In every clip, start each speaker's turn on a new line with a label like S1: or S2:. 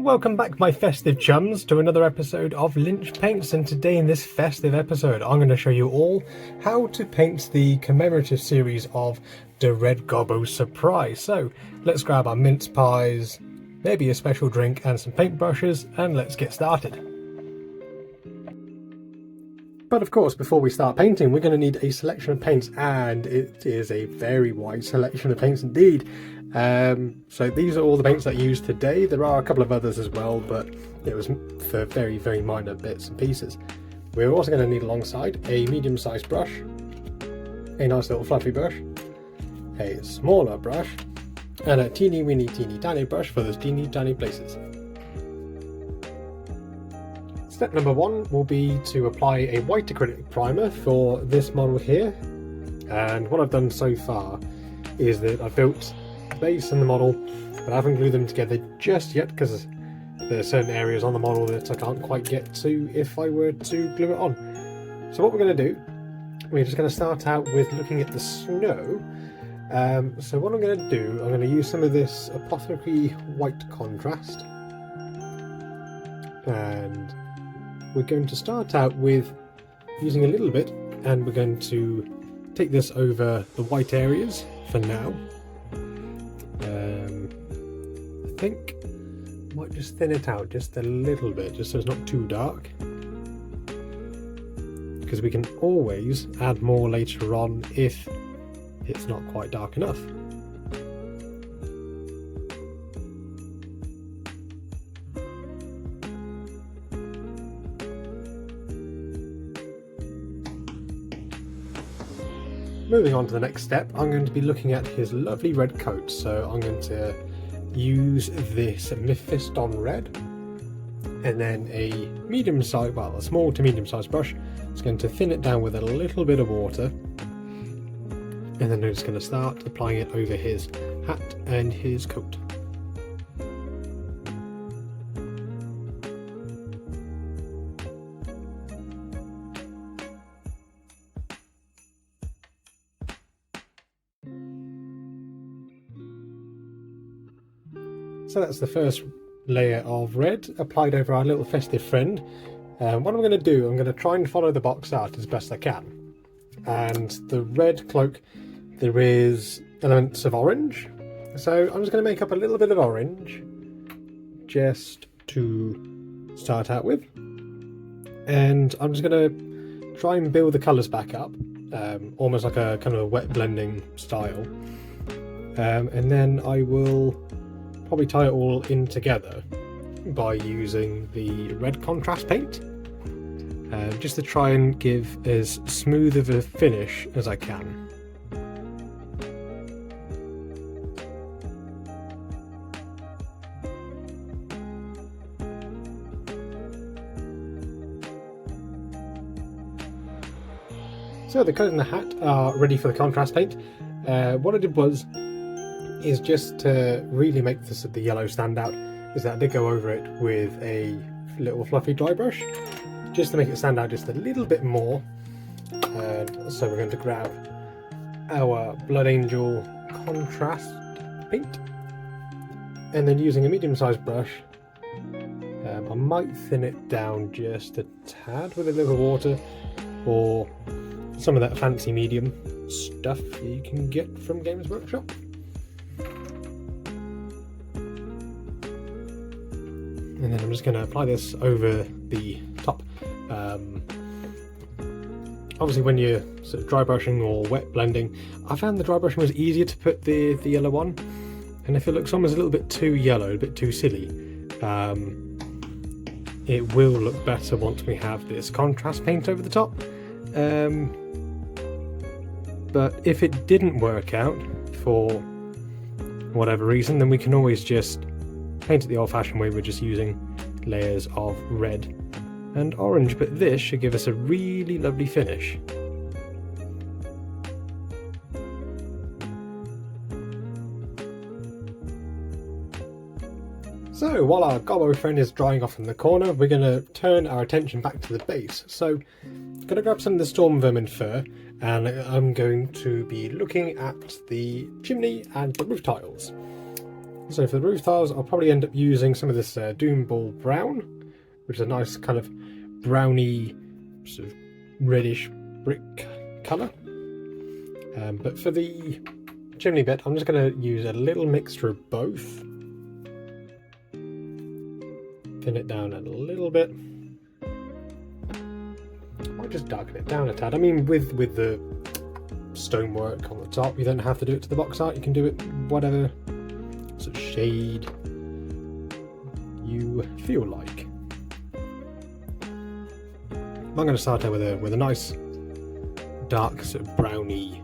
S1: Welcome back, my festive chums, to another episode of Lynch Paints, and today in this festive episode I'm going to show you all how to paint the commemorative series of the Red Gobbo surprise. So let's grab our mince pies, maybe a special drink and some paintbrushes, and let's get started. But of course, before we start painting, we're going to need a selection of paints, and it is a very wide selection of paints indeed. So these are all the paints that I used today. There are a couple of others as well, but it was for very, very minor bits and pieces. We're also going to need alongside a medium-sized brush, a nice little fluffy brush, a smaller brush, and a teeny weeny teeny tiny brush for those teeny tiny places. Step number one will be to apply a white acrylic primer for this model here. And what I've done so far is that I've built the base and the model, but I haven't glued them together just yet because there are certain areas on the model that I can't quite get to if I were to glue it on. So what we're going to do, we're just going to start out with looking at the snow. So what I'm going to do, I'm going to use some of this apothecary white contrast, and we're going to start out with using a little bit, and we're going to take this over the white areas for now. I think I might just thin it out just a little bit, just so it's not too dark, because we can always add more later on if it's not quite dark enough. Moving on to the next step, I'm going to be looking at his lovely red coat. So I'm going to use this Mephiston red, and then a a small to medium sized brush. It's going to thin it down with a little bit of water, and then I'm just going to start applying it over his hat and his coat. So that's the first layer of red applied over our little festive friend. What I'm going to do, I'm going to try and follow the box art as best I can. And the red cloak, there is elements of orange. So I'm just going to make up a little bit of orange just to start out with. And I'm just going to try and build the colours back up, almost like a kind of a wet blending style. And then I will probably tie it all in together by using the red contrast paint, just to try and give as smooth of a finish as I can. So the coat and the hat are ready for the contrast paint. What I did is just to really make the yellow stand out, is that I did go over it with a little fluffy dry brush just to make it stand out just a little bit more. And so we're going to grab our Blood Angel contrast paint, and then using a medium-sized brush, I might thin it down just a tad with a little water, or some of that fancy medium stuff you can get from Games Workshop. And then I'm just going to apply this over the top. Obviously when you're sort of dry brushing or wet blending, I found the dry brushing was easier to put the yellow on, and if it looks almost a little bit too yellow, a bit too silly, it will look better once we have this contrast paint over the top. But if it didn't work out for whatever reason, then we can always just paint it the old-fashioned way. We're just using layers of red and orange, but this should give us a really lovely finish. So while our Gobbo friend is drying off in the corner, we're going to turn our attention back to the base. So I'm going to grab some of the Storm Vermin fur, and I'm going to be looking at the chimney and the roof tiles. So for the roof tiles, I'll probably end up using some of this Doom Ball Brown, which is a nice kind of browny, sort of reddish brick colour. But for the chimney bit, I'm just going to use a little mixture of both. Thin it down a little bit. I'll just darken it down a tad. I mean, with the stonework on the top, you don't have to do it to the box art. You can do it whatever sort of shade you feel like. I'm going to start out with a nice dark sort of browny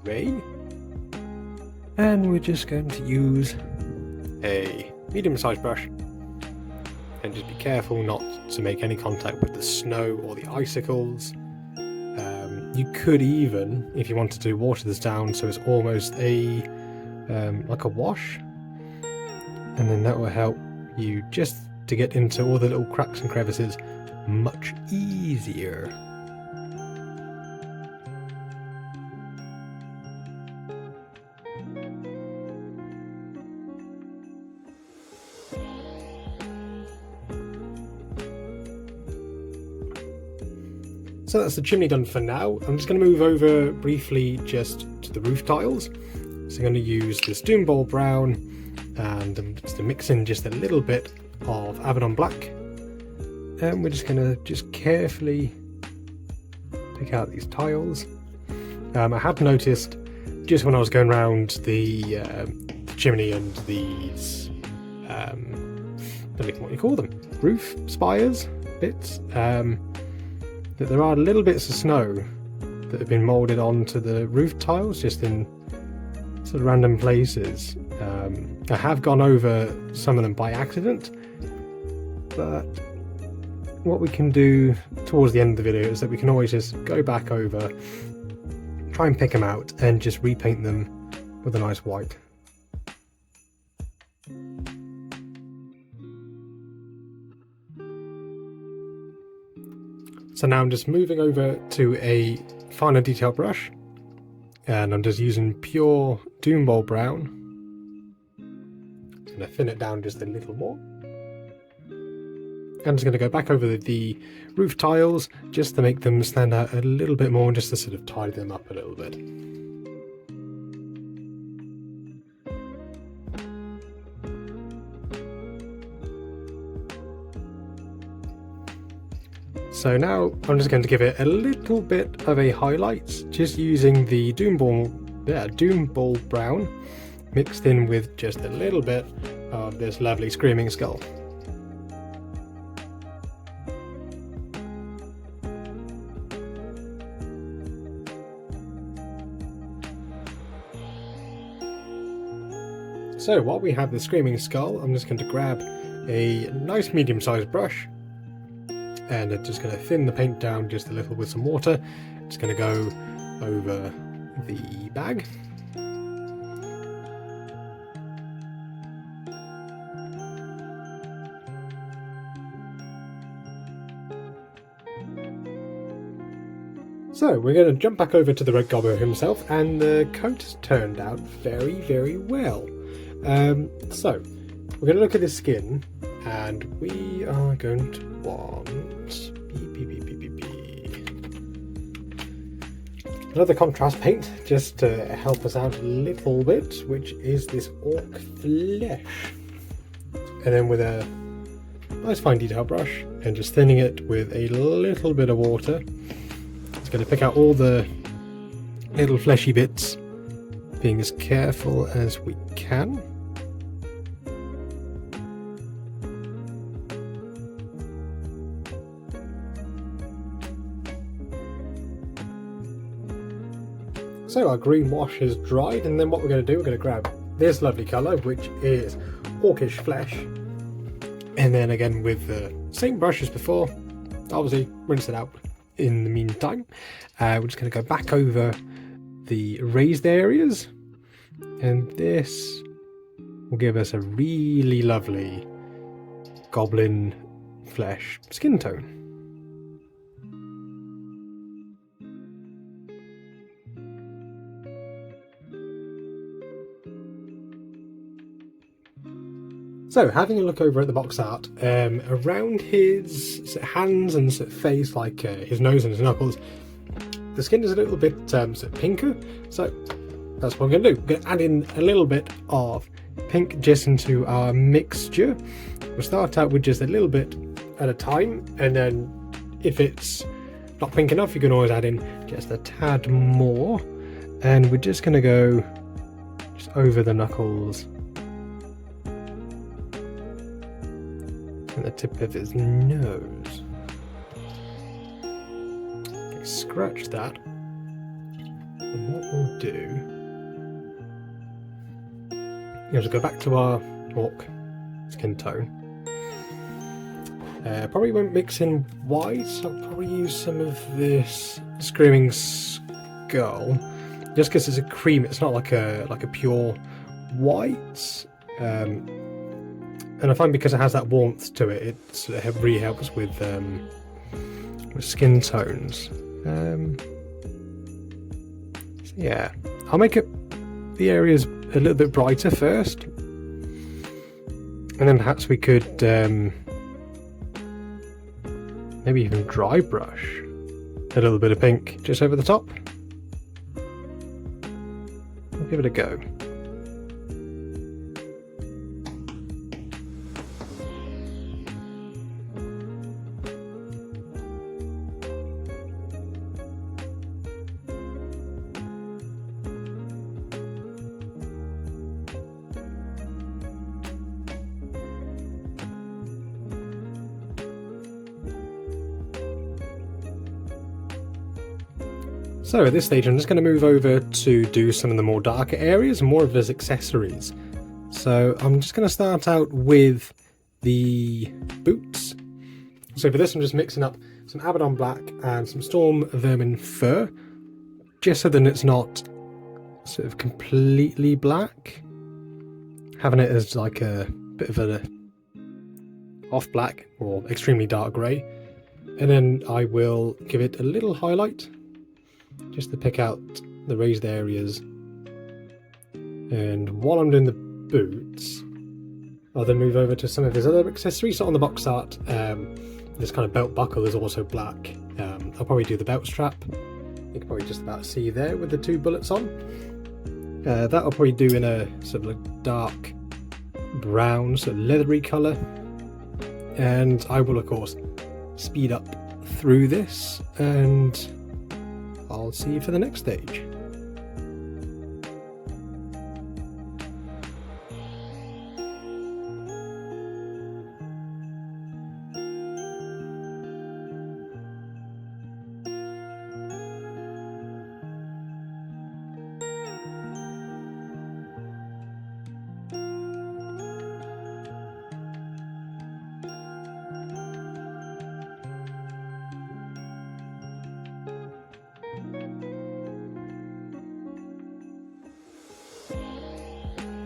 S1: grey, and we're just going to use a medium-sized brush, and just be careful not to make any contact with the snow or the icicles. You could even, if you wanted to, water this down so it's almost a like a wash, and then that will help you just to get into all the little cracks and crevices much easier. So that's the chimney done for now. I'm just going to move over briefly just to the roof tiles. So I'm going to use this Doom Ball Brown, and I'm just going to mix in just a little bit of Abaddon Black. And we're just going to just carefully pick out these tiles. I had noticed just when I was going around the chimney and these, I don't know what you call them, roof spires bits, that there are little bits of snow that have been moulded onto the roof tiles just in sort of random places. I have gone over some of them by accident, but what we can do towards the end of the video is that we can always just go back over, try and pick them out, and just repaint them with a nice white. So now I'm just moving over to a finer detail brush, and I'm just using pure Doom Ball Brown. I'm going to thin it down just a little more. I'm just going to go back over the roof tiles just to make them stand out a little bit more, and just to sort of tidy them up a little bit. So now I'm just going to give it a little bit of a highlight, just using the Doom Ball Brown mixed in with just a little bit of this lovely Screaming Skull. So while we have the Screaming Skull, I'm just going to grab a nice medium-sized brush, and I'm just going to thin the paint down just a little with some water. Just going to go over the bag. So we're going to jump back over to the Red Gobbo himself, and the coat has turned out very, very well. So we're going to look at his skin, and we are going to want another contrast paint just to help us out a little bit, which is this orc flesh. And then with a nice fine detail brush and just thinning it with a little bit of water, it's going to pick out all the little fleshy bits, being as careful as we can. So our green wash has dried, and then what we're going to do, we're going to grab this lovely colour, which is Orcish Flesh, and then again with the same brush as before, obviously rinse it out in the meantime. We're just going to go back over the raised areas, and this will give us a really lovely goblin flesh skin tone. So, having a look over at the box art, around his sort of hands and sort of face, like his nose and his knuckles, the skin is a little bit sort of pinker. So that's what I'm going to do. I'm going to add in a little bit of pink just into our mixture. We'll start out with just a little bit at a time, and then if it's not pink enough, you can always add in just a tad more. And we're just going to go just over the knuckles and the tip of his nose. Okay, scratch that. And what we'll do is go back to our orc skin tone. Probably won't mix in white, so I'll probably use some of this Screaming Skull, just because it's a cream. It's not like a pure white, and I find because it has that warmth to it, it sort of really helps with skin tones. So yeah, I'll make the areas a little bit brighter first, and then perhaps we could maybe even dry brush a little bit of pink just over the top. I'll give it a go. So at this stage I'm just going to move over to do some of the more darker areas and more of his accessories. So I'm just going to start out with the boots. So for this I'm just mixing up some Abaddon Black and some Storm Vermin Fur, just so that it's not sort of completely black, having it as like a bit of a off black or extremely dark grey. And then I will give it a little highlight just to pick out the raised areas. And while I'm doing the boots, I'll then move over to some of his other accessories. So on the box art, this kind of belt buckle is also black. I'll probably do the belt strap. You can probably just about see there with the 2 bullets on. That I'll probably do in a sort of like dark brown, sort of leathery colour. And I will of course speed up through this, and I'll see you for the next stage.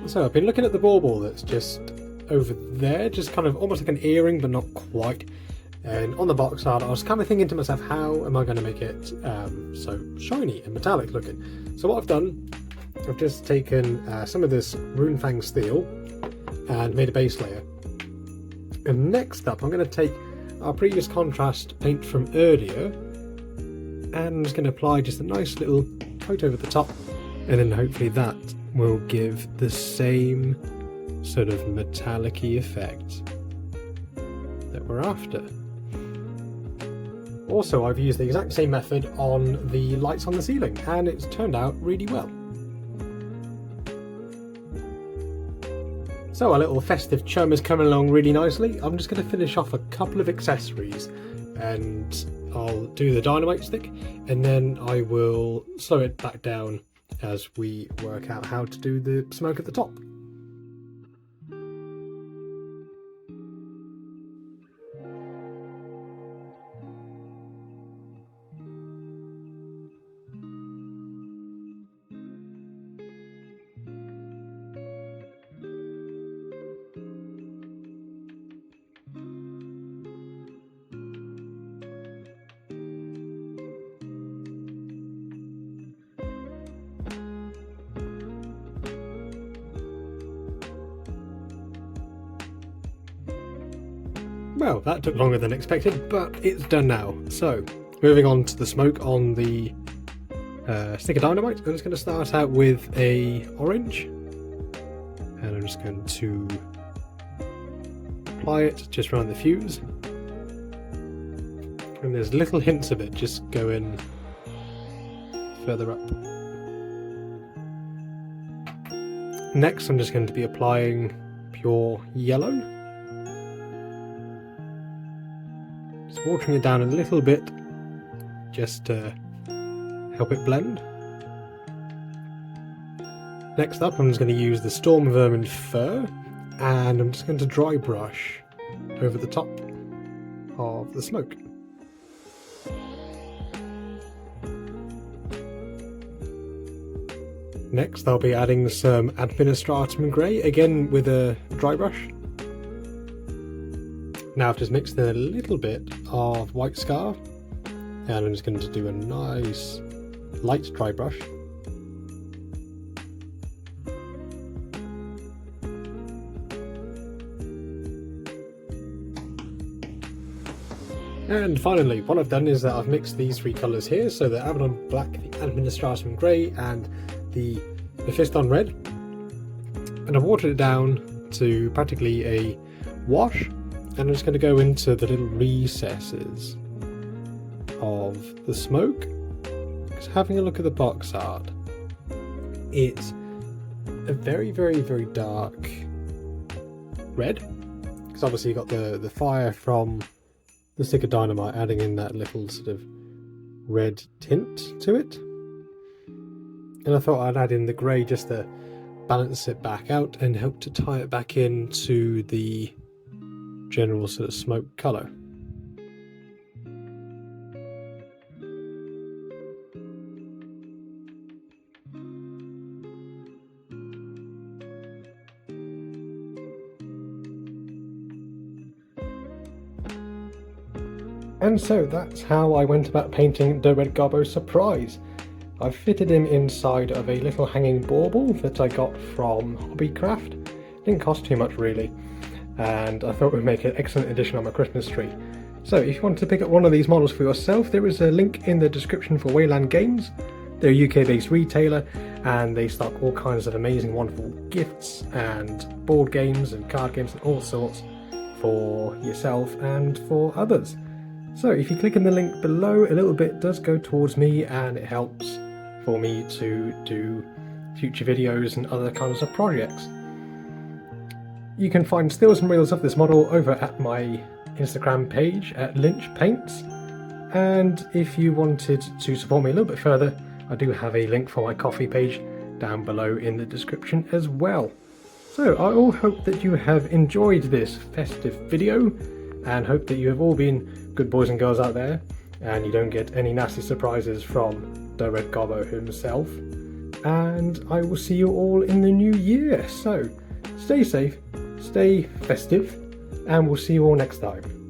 S1: So I've been looking at the bauble that's just over there, just kind of almost like an earring, but not quite. And on the box art, I was kind of thinking to myself, how am I going to make it so shiny and metallic looking? So what I've done, I've just taken some of this Runefang steel and made a base layer. And next up, I'm going to take our previous contrast paint from earlier, and I'm just going to apply just a nice little coat over the top, and then hopefully that will give the same sort of metallic-y effect that we're after. Also, I've used the exact same method on the lights on the ceiling, and it's turned out really well. So our little festive chum is coming along really nicely. I'm just going to finish off a couple of accessories, and I'll do the dynamite stick, and then I will slow it back down as we work out how to do the smoke at the top. Well, that took longer than expected, but it's done now. So, moving on to the smoke on the stick of dynamite. I'm just going to start out with a orange, and I'm just going to apply it just around the fuse. And there's little hints of it just going further up. Next, I'm just going to be applying pure yellow. Just watering it down a little bit just to help it blend. Next up, I'm just going to use the Storm Vermin Fur, and I'm just going to dry brush over the top of the smoke. Next, I'll be adding some Administratum Grey, again with a dry brush. Now I've just mixed in a little bit of White Scar, and I'm just going to do a nice light dry brush. And finally, what I've done is that I've mixed these three colours here, so the Abaddon Black, the Administratum Grey, and the Festive Red, and I've watered it down to practically a wash, and I'm just going to go into the little recesses of the smoke. Because having a look at the box art, it's a very, very, very dark red, because obviously you got the fire from the stick of dynamite adding in that little sort of red tint to it. And I thought I'd add in the grey just to balance it back out and help to tie it back into the general sort of smoke colour. And so that's how I went about painting the Red Gobbo Surprise. I've fitted him inside of a little hanging bauble that I got from Hobbycraft. Didn't cost too much really, and I thought it would make an excellent addition on my Christmas tree. So if you want to pick up one of these models for yourself, there is a link in the description for Wayland Games. They're a UK based retailer, and they stock all kinds of amazing wonderful gifts and board games and card games and all sorts for yourself and for others. So if you click in the link below, a little bit does go towards me, and it helps for me to do future videos and other kinds of projects. You can find stills and reels of this model over at my Instagram page at Lynch Paints, and if you wanted to support me a little bit further, I do have a link for my Ko-fi page down below in the description as well. So I all hope that you have enjoyed this festive video, and hope that you have all been good boys and girls out there, and you don't get any nasty surprises from the Red Gobbo himself. And I will see you all in the new year. So stay safe, stay festive, and we'll see you all next time.